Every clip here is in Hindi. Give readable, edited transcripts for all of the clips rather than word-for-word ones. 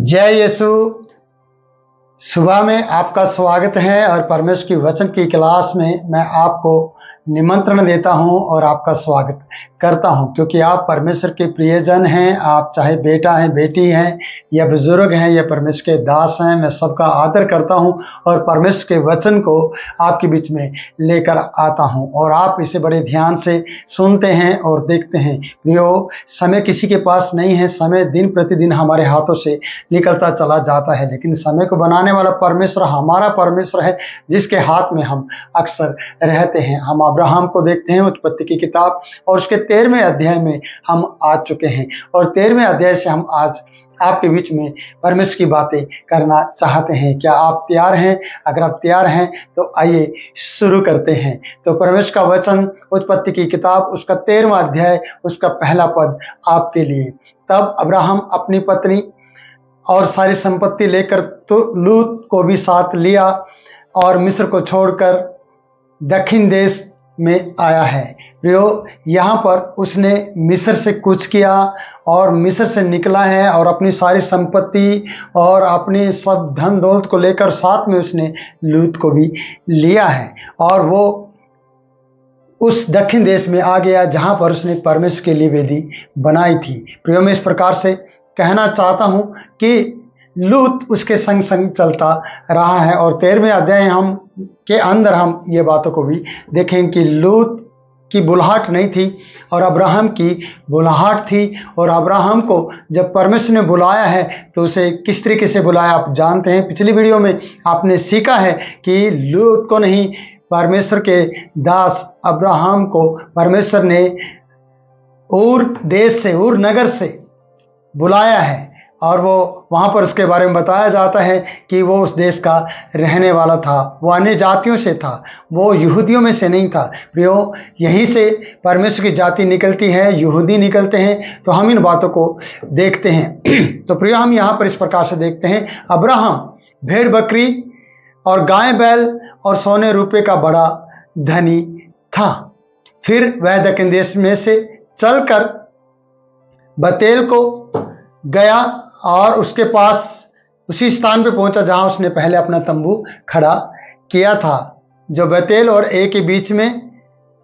जय यीशु। सुबह में आपका स्वागत है और परमेश्वर की वचन की क्लास में मैं आपको निमंत्रण देता हूं और आपका स्वागत करता हूं, क्योंकि आप परमेश्वर के प्रियजन हैं। आप चाहे बेटा हैं, बेटी हैं या बुजुर्ग हैं या परमेश्वर के दास हैं, मैं सबका आदर करता हूं और परमेश्वर के वचन को आपके बीच में लेकर आता हूं और आप इसे बड़े ध्यान से सुनते हैं और देखते हैं। प्रियो, समय किसी के पास नहीं है। समय दिन प्रतिदिन हमारे हाथों से निकलता चला जाता है, लेकिन समय को बनाने वाला परमेश्वर हमारा परमेश्वर है, जिसके हाथ में हम अक्सर रहते हैं। हम अब्राहम को देखते हैं उत्पत्ति की किताब और उसके 13वें अध्याय में हम आ चुके हैं और 13वें अध्याय से हम आज आपके बीच में परमेश्वर की बातें करना चाहते हैं। क्या आप तैयार हैं? अगर आप तैयार हैं तो आइए शुरू करते हैं। तो परमेश्वर का वचन उत्पत्ति की किताब उसका 13वां अध्याय उसका पहला पद आपके लिए। तब अब्राहम अपनी पत्नी और सारी संपत्ति लेकर तो लूत को भी साथ लिया और मिस्र को छोड़कर दक्षिण देश में आया है। प्रियो, यहाँ पर उसने मिस्र से कूच किया और मिस्र से निकला है और अपनी सारी संपत्ति और अपनी सब धन दौलत को लेकर साथ में उसने लूत को भी लिया है और वो उस दक्षिण देश में आ गया जहाँ पर उसने परमेश्वर के लिए वेदी बनाई थी। प्रियो, मैं इस प्रकार से कहना चाहता हूँ कि लूत उसके संग संग चलता रहा है और 13वें अध्याय के अंदर हम ये बातों को भी देखें कि लूत की बुलाहट नहीं थी और अब्राहम की बुलाहट थी। और अब्राहम को जब परमेश्वर ने बुलाया है तो उसे किस तरीके से बुलाया आप जानते हैं। पिछली वीडियो में आपने सीखा है कि लूत को नहीं, परमेश्वर के दास अब्राहम को परमेश्वर ने ऊर देश से, ऊर नगर से बुलाया है और वो वहाँ पर उसके बारे में बताया जाता है कि वो उस देश का रहने वाला था, वो अन्य जातियों से था, वो यहूदियों में से नहीं था। प्रियो, यहीं से परमेश्वर की जाति निकलती है, यहूदी निकलते हैं। तो हम इन बातों को देखते हैं। तो प्रियो, हम यहाँ पर इस प्रकार से देखते हैं, अब्राहम भेड़ बकरी और गाय बैल और सोने रुपये का बड़ा धनी था। फिर वह दक्षिण देश में से चलकर बतेल को गया और उसके पास उसी स्थान पे पहुंचा जहां उसने पहले अपना तंबू खड़ा किया था, जो बतेल और ए के बीच में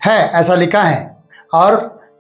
है, ऐसा लिखा है। और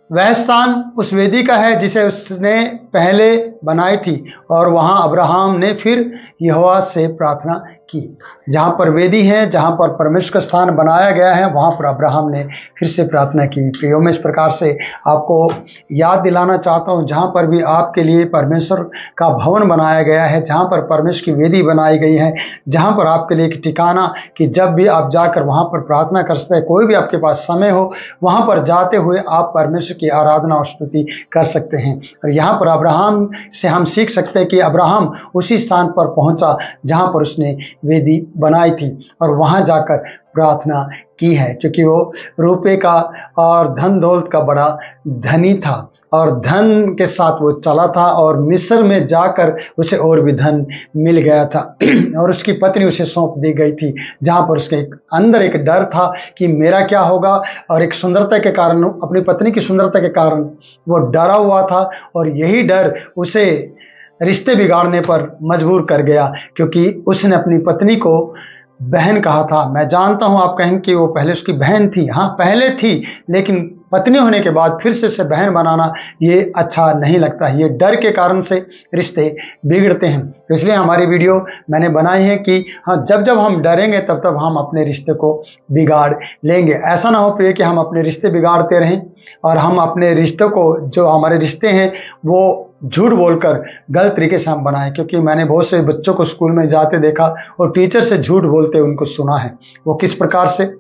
वह स्थान उस वेदी का है जिसे उसने पहले बनाई थी और वहां अब्राहम ने फिर यहोवा से प्रार्थना की। जहाँ पर वेदी है, जहाँ पर परमेश्वर का स्थान बनाया गया है, वहाँ पर अब्राहम ने फिर से प्रार्थना की। प्रियो, मैं इस प्रकार से आपको याद दिलाना चाहता हूँ, जहाँ पर भी आपके लिए परमेश्वर का भवन बनाया गया है, जहाँ पर परमेश्वर की वेदी बनाई गई है, जहाँ पर आपके लिए एक ठिकाना कि जब भी आप जाकर वहाँ पर प्रार्थना कर सकते हैं, कोई भी आपके पास समय हो, वहाँ पर जाते हुए आप परमेश्वर की आराधना और स्तुति कर सकते हैं। और यहाँ पर अब्राहम से हम सीख सकते हैं कि अब्राहम उसी स्थान पर पहुँचा जहाँ पर उसने वेदी बनाई थी और वहां जाकर प्रार्थना की है, क्योंकि वो रुपये का और धन दौलत का बड़ा धनी था और धन के साथ वो चला था और मिस्र में जाकर उसे और भी धन मिल गया था और उसकी पत्नी उसे सौंप दी गई थी, जहाँ पर उसके अंदर एक डर था कि मेरा क्या होगा। और एक सुंदरता के कारण, अपनी पत्नी की सुंदरता के कारण वो डरा हुआ था और यही डर उसे रिश्ते बिगाड़ने पर मजबूर कर गया, क्योंकि उसने अपनी पत्नी को बहन कहा था। मैं जानता हूं आप कहेंगे कि वो पहले उसकी बहन थी। हाँ, पहले थी, लेकिन पत्नी होने के बाद फिर से उसे बहन बनाना ये अच्छा नहीं लगता। ये डर के कारण से रिश्ते बिगड़ते हैं। तो इसलिए हमारी वीडियो मैंने बनाई है कि हाँ, जब जब हम डरेंगे तब तब हम अपने रिश्ते को बिगाड़ लेंगे। ऐसा ना हो प्रिय कि हम अपने रिश्ते बिगाड़ते रहें और हम अपने रिश्तों को, जो हमारे रिश्ते हैं, वो झूठ बोलकर गलत तरीके से हम बनाएं। क्योंकि मैंने बहुत से बच्चों को स्कूल में जाते देखा और टीचर से झूठ बोलते उनको सुना है। वो किस प्रकार से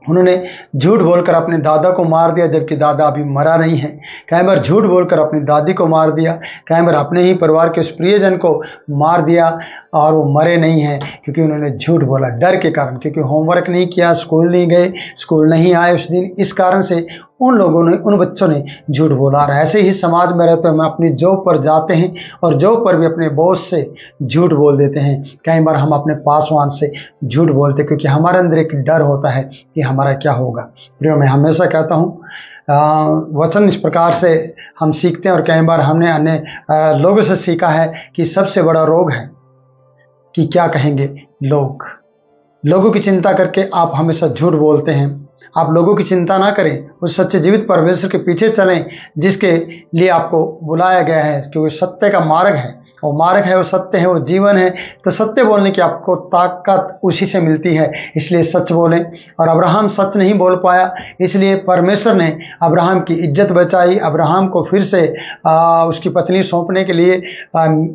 उन्होंने झूठ बोलकर अपने दादा को मार दिया, जबकि दादा अभी मरा नहीं है। कई बार झूठ बोलकर अपनी दादी को मार दिया, कई बार अपने ही परिवार के उस प्रियजन को मार दिया और वो मरे नहीं हैं, क्योंकि उन्होंने झूठ बोला डर के कारण, क्योंकि होमवर्क नहीं किया, स्कूल नहीं गए, स्कूल नहीं आए उस दिन। इस कारण से उन लोगों ने, उन बच्चों ने झूठ बोला। और ऐसे ही समाज में रहते हुए हम अपनी जॉब पर जाते हैं और जॉब पर भी अपने बॉस से झूठ बोल देते हैं। कई बार हम अपने पासवान से झूठ बोलते हैं क्योंकि हमारे अंदर एक डर होता है कि हमारा क्या होगा। प्रियो, मैं हमेशा कहता हूँ वचन इस प्रकार से हम सीखते हैं और कई बार हमने अन्य लोगों से सीखा है कि सबसे बड़ा रोग है कि क्या कहेंगे लोग। लोगों की चिंता करके आप हमेशा झूठ बोलते हैं। आप लोगों की चिंता ना करें, उस सच्चे जीवित परमेश्वर के पीछे चलें जिसके लिए आपको बुलाया गया है, क्योंकि सत्य का मार्ग है, वो मार्ग है, वो सत्य है, वो जीवन है। तो सत्य बोलने की आपको ताकत उसी से मिलती है, इसलिए सच बोलें। और अब्राहम सच नहीं बोल पाया, इसलिए परमेश्वर ने अब्राहम की इज्जत बचाई। अब्राहम को फिर से उसकी पत्नी सौंपने के लिए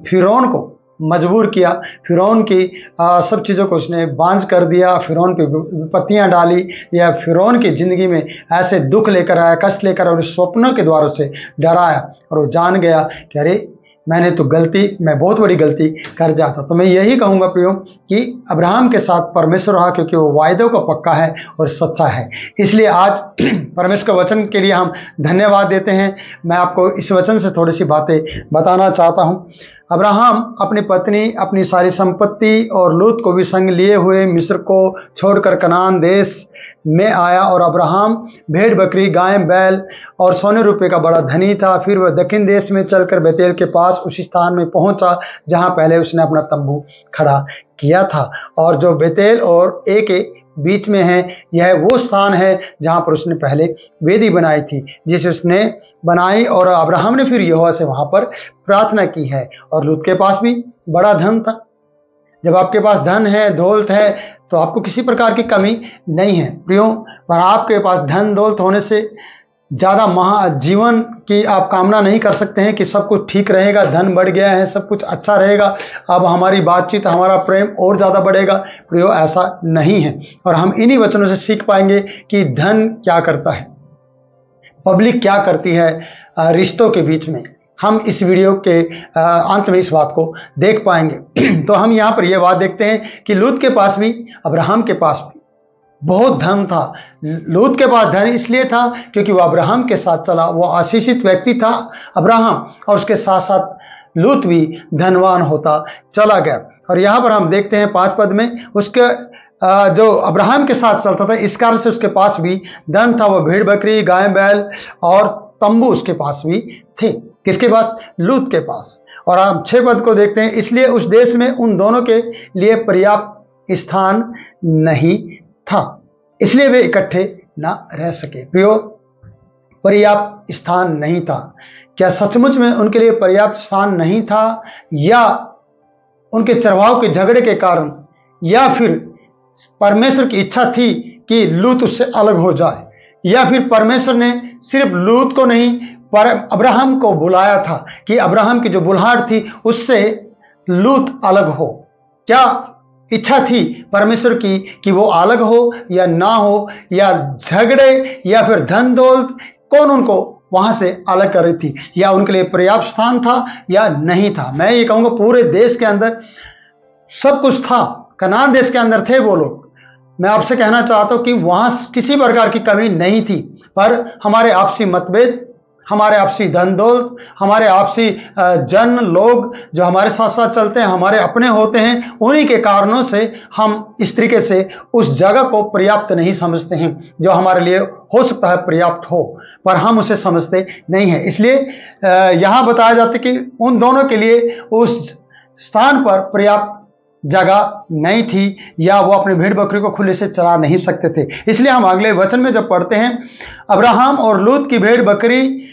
फिरौन को मजबूर किया। फिरौन की सब चीज़ों को उसने बांझ कर दिया, फिरौन की विपत्तियां डाली, या फिरौन की ज़िंदगी में ऐसे दुख लेकर आया, कष्ट लेकर, और स्वप्नों के द्वारों से डराया। और वो जान गया कि अरे मैं बहुत बड़ी गलती कर जाता। तो मैं यही कहूँगा प्रियो कि अब्राहम के साथ परमेश्वर रहा, क्योंकि वो वायदों का पक्का है और सच्चा है। इसलिए आज परमेश्वर के वचन के लिए हम धन्यवाद देते हैं। मैं आपको इस वचन से थोड़ी सी बातें बताना चाहता हूँ। अब्राहम अपनी पत्नी, अपनी सारी संपत्ति और लूत को भी संग लिए हुए मिस्र को छोड़कर कनान देश में आया। और अब्राहम भेड़ बकरी, गाय बैल और सोने रुपये का बड़ा धनी था। फिर वह दक्षिण देश में चलकर बेतेल के पास उसी स्थान में पहुंचा जहां पहले उसने अपना तंबू खड़ा किया था। और जो बेतेल और ए के बीच में है, यह वो स्थान है जहां पर उसने पहले वेदी बनाई थी, जिसे उसने बनाई। और अब्राहम ने फिर यहोवा से वहां पर प्रार्थना की है। और लूत के पास भी बड़ा धन था। जब आपके पास धन है, दौलत है, तो आपको किसी प्रकार की कमी नहीं है प्रियो। पर आपके पास धन दौलत होने से ज़्यादा जीवन की आप कामना नहीं कर सकते हैं कि सब कुछ ठीक रहेगा, धन बढ़ गया है, सब कुछ अच्छा रहेगा, अब हमारी बातचीत, हमारा प्रेम और ज़्यादा बढ़ेगा। प्रियो, ऐसा नहीं है। और हम इन्हीं वचनों से सीख पाएंगे कि धन क्या करता है, पब्लिक क्या करती है रिश्तों के बीच में। हम इस वीडियो के अंत में इस बात को देख पाएंगे। तो हम यहाँ पर यह बात देखते हैं कि लूत के पास भी, अब्राहम के पास भी बहुत धन था। लूत के पास धन इसलिए था क्योंकि वो अब्राहम के साथ चला, वो आशीषित व्यक्ति था अब्राहम, और उसके साथ साथ लूत भी धनवान होता चला गया। और यहाँ पर हम देखते हैं 5 पद में, उसके जो अब्राहम के साथ चलता था, इस कारण से उसके पास भी धन था। वो भेड़ बकरी, गाय बैल और तंबू उसके पास भी थे। किसके पास? लूत के पास। और हम 6 पद को देखते हैं, इसलिए उस देश में उन दोनों के लिए पर्याप्त स्थान नहीं था, इसलिए वे इकट्ठे ना रह सके। प्रियो, पर्याप्त स्थान नहीं था। क्या सचमुच में उनके लिए पर्याप्त स्थान नहीं था, या उनके चरवाहों के झगड़े के कारण, या फिर परमेश्वर की इच्छा थी कि लूत उससे अलग हो जाए, या फिर परमेश्वर ने सिर्फ लूत को नहीं पर अब्राहम को बुलाया था कि अब्राहम की जो बुलाहट थी उससे लूत अलग हो? क्या इच्छा थी परमेश्वर की कि वो अलग हो या ना हो, या झगड़े या फिर धन दौलत, कौन उनको वहां से अलग कर रही थी, या उनके लिए पर्याप्त स्थान था या नहीं था? मैं ये कहूंगा पूरे देश के अंदर सब कुछ था, कनान देश के अंदर थे वो लोग। मैं आपसे कहना चाहता हूं कि वहां किसी प्रकार की कमी नहीं थी, पर हमारे आपसी मतभेद, हमारे आपसी धन दौलत, हमारे आपसी जन लोग जो हमारे साथ साथ चलते हैं, हमारे अपने होते हैं, उन्हीं के कारणों से हम इस तरीके से उस जगह को पर्याप्त नहीं समझते हैं जो हमारे लिए हो सकता है पर्याप्त हो, पर हम उसे समझते नहीं हैं। इसलिए यहाँ बताया जाता है कि उन दोनों के लिए उस स्थान पर पर्याप्त जगह नहीं थी, या वो अपने भेड़ बकरी को खुले से चरा नहीं सकते थे। इसलिए हम अगले वचन में जब पढ़ते हैं, अब्राहम और लूत की भेड़ बकरी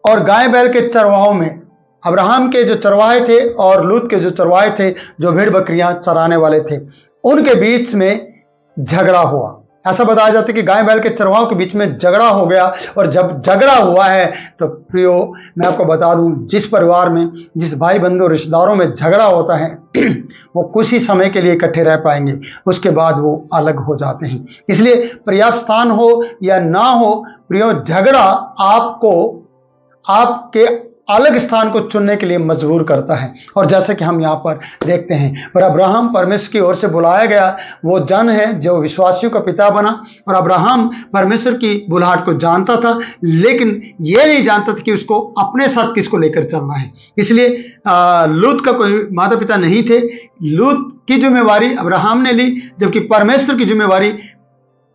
और गाय बैल के चरवाहों में, अब्राहम के जो चरवाहे थे और लूत के जो चरवाहे थे, जो भेड़ बकरियां चराने वाले थे, उनके बीच में झगड़ा हुआ। ऐसा बताया जाता है कि गाय बैल के चरवाहों के बीच में झगड़ा हो गया। और जब झगड़ा हुआ है तो प्रियो, मैं आपको बता दूं, जिस परिवार में, जिस भाई बंधु रिश्तेदारों में झगड़ा होता है वो कुछ ही समय के लिए इकट्ठे रह पाएंगे, उसके बाद वो अलग हो जाते हैं। इसलिए पर्याप्त स्थान हो या ना हो प्रियो, झगड़ा आपको आपके अलग स्थान को चुनने के लिए मजबूर करता है। और जैसे कि हम यहाँ पर देखते हैं, और अब्राहम परमेश्वर की ओर से बुलाया गया वो जन है जो विश्वासियों का पिता बना। और अब्राहम परमेश्वर की बुलाहट को जानता था, लेकिन ये नहीं जानता था कि उसको अपने साथ किसको लेकर चलना है। इसलिए लूत का कोई माता पिता नहीं थे। लूत की जिम्मेवारी अब्राहम ने ली, जबकि परमेश्वर की जिम्मेवारी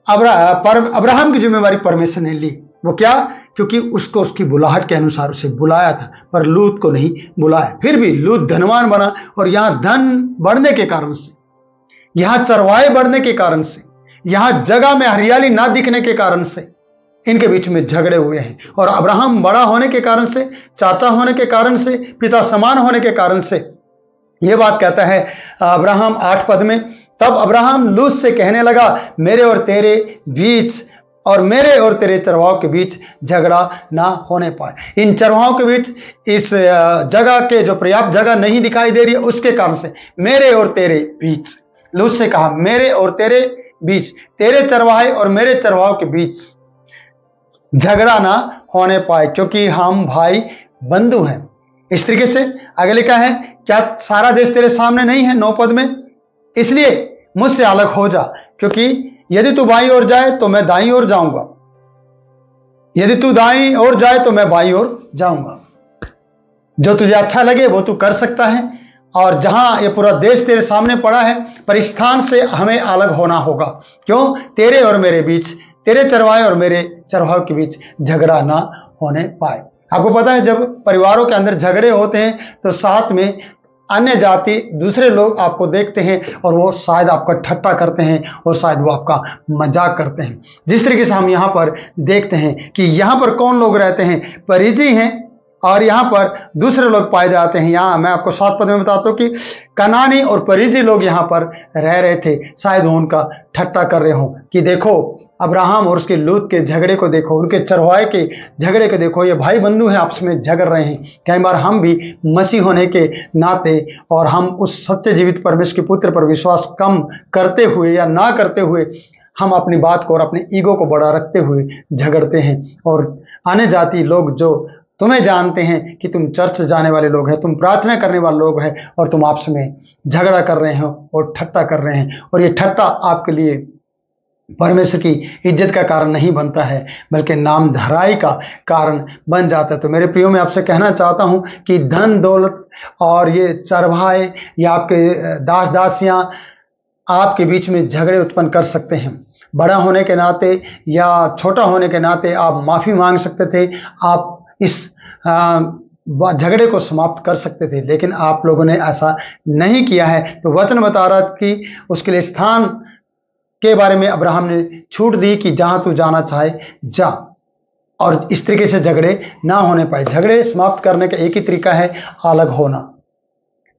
अब्राहम की जिम्मेवारी परमेश्वर ने ली। वो क्या? क्योंकि उसको उसकी बुलाहट के अनुसार उसे बुलाया था, पर लूत को नहीं बुलाया। फिर भी लूत धनवान बना, और यहां धन बढ़ने के कारण से, यहां चरवाहे बढ़ने के कारण से, यहां जगह में हरियाली ना दिखने के कारण से इनके बीच में झगड़े हुए हैं। और अब्राहम बड़ा होने के कारण से, चाचा होने के कारण से, पिता समान होने के कारण से, यह बात कहता है अब्राहम 8 पद में, तब अब्राहम लूत से कहने लगा, मेरे और तेरे बीच और मेरे और तेरे चरवाहों के बीच झगड़ा ना होने पाए। इन चरवाहों के बीच इस जगह के जो पर्याप्त जगह नहीं दिखाई दे रही है, उसके कारण से मेरे और तेरे बीच, लूत से कहा मेरे और तेरे बीच, तेरे चरवाहे और मेरे चरवाहों के बीच झगड़ा ना होने पाए, क्योंकि हम भाई बंधु हैं। इस तरीके से आगे लिखा है, क्या सारा देश तेरे सामने नहीं है? 9 पद में, इसलिए मुझसे अलग हो जा, क्योंकि यदि तू बाईं ओर जाए तो मैं दाईं ओर जाऊंगा, यदि तू दाईं ओर जाए तो मैं बाईं ओर जाऊंगा। जो तुझे अच्छा लगे वो तू कर सकता है। और जहां ये पूरा देश तेरे सामने पड़ा है, पर इस स्थान से हमें अलग होना होगा। क्यों? तेरे और मेरे बीच, तेरे चरवाहे और मेरे चरवाहों के बीच झगड़ा ना होने पाए। आपको पता है, जब परिवारों के अंदर झगड़े होते हैं तो साथ में अन्य जाति दूसरे लोग आपको देखते हैं, और वो शायद आपका ठट्टा करते हैं, और शायद वो आपका मजाक करते हैं। जिस तरीके से हम यहाँ पर देखते हैं कि यहाँ पर कौन लोग रहते हैं? परिजी हैं, और यहाँ पर दूसरे लोग पाए जाते हैं। यहाँ मैं आपको 7 पद में बताता हूँ कि कनानी और परिजी लोग यहाँ पर रह रहे थे। शायद वो उनका ठट्टा कर रहे हों कि देखो अब्राहम और उसके लूत के झगड़े को देखो, उनके चरवाहे के झगड़े को देखो, ये भाई बंधु हैं, आपस में झगड़ रहे हैं। कई बार हम भी मसीह होने के नाते और हम उस सच्चे जीवित परमेश्वर के पुत्र पर विश्वास कम करते हुए या ना करते हुए हम अपनी बात को और अपने ईगो को बड़ा रखते हुए झगड़ते हैं। और अन्य जाति लोग जो तुम्हें जानते हैं कि तुम चर्च जाने वाले लोग हैं, तुम प्रार्थना करने वाले लोग हैं, और तुम आपस में झगड़ा कर रहे हो और ठट्टा कर रहे हैं, और ये ठट्टा आपके लिए परमेश्वर की इज्जत का कारण नहीं बनता है, बल्कि नाम धराई का कारण बन जाता है। तो मेरे प्रियो, मैं आपसे कहना चाहता हूं कि धन दौलत और ये चरवाहे या आपके दास दासियां आपके बीच में झगड़े उत्पन्न कर सकते हैं। बड़ा होने के नाते या छोटा होने के नाते आप माफी मांग सकते थे, आप इस झगड़े को समाप्त कर सकते थे, लेकिन आप लोगों ने ऐसा नहीं किया है। तो वचन बता रहा कि उसके लिए स्थान के बारे में अब्राहम ने छूट दी कि जहां तू जाना चाहे जा, और इस तरीके से झगड़े ना होने पाए। झगड़े समाप्त करने का एक ही तरीका है, अलग होना।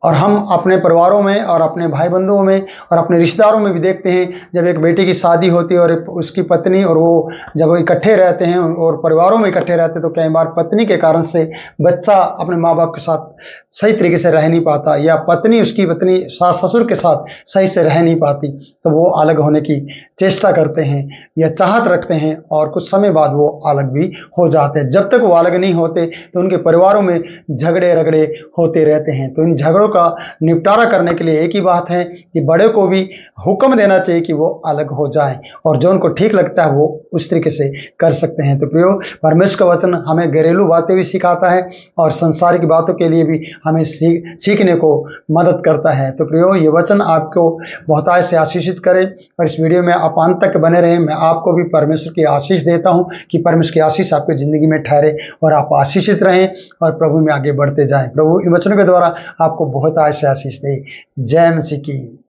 और हम अपने परिवारों में और अपने भाई बंधुओं में और अपने रिश्तेदारों में भी देखते हैं, जब एक बेटी की शादी होती है और उसकी पत्नी और वो जब वो इकट्ठे रहते हैं और परिवारों में इकट्ठे रहते हैं, तो कई बार पत्नी के कारण से बच्चा अपने माँ बाप के साथ सही तरीके से रह नहीं पाता, या पत्नी उसकी पत्नी सास ससुर के साथ सही से रह नहीं पाती, तो वो अलग होने की चेष्टा करते हैं या चाहत रखते हैं, और कुछ समय बाद वो अलग भी हो जाते हैं। जब तक वो अलग नहीं होते तो उनके परिवारों में झगड़े रगड़े होते रहते हैं। तो इन झगड़ों का निपटारा करने के लिए एक ही बात है कि बड़े को भी हुक्म देना चाहिए कि वो अलग हो जाएं, और जो उनको ठीक लगता है वो उस तरीके से कर सकते हैं। तो प्रियो, परमेश्वर का वचन हमें घरेलू बातें भी सिखाता है और संसारिक बातों के लिए भी हमें सीखने को मदद करता है। तो प्रियो, ये वचन आपको बहुतायत से आशीषित करे, और इस वीडियो में आप अंत तक बने रहें। मैं आपको भी परमेश्वर की आशीष देता हूं कि परमेश्वर की आशीष आपकी जिंदगी में ठहरे और आप आशीषित रहें और प्रभु में आगे बढ़ते जाएं। प्रभु इन वचनों के द्वारा आपको बहुत आशीष दे। जय मसीह की।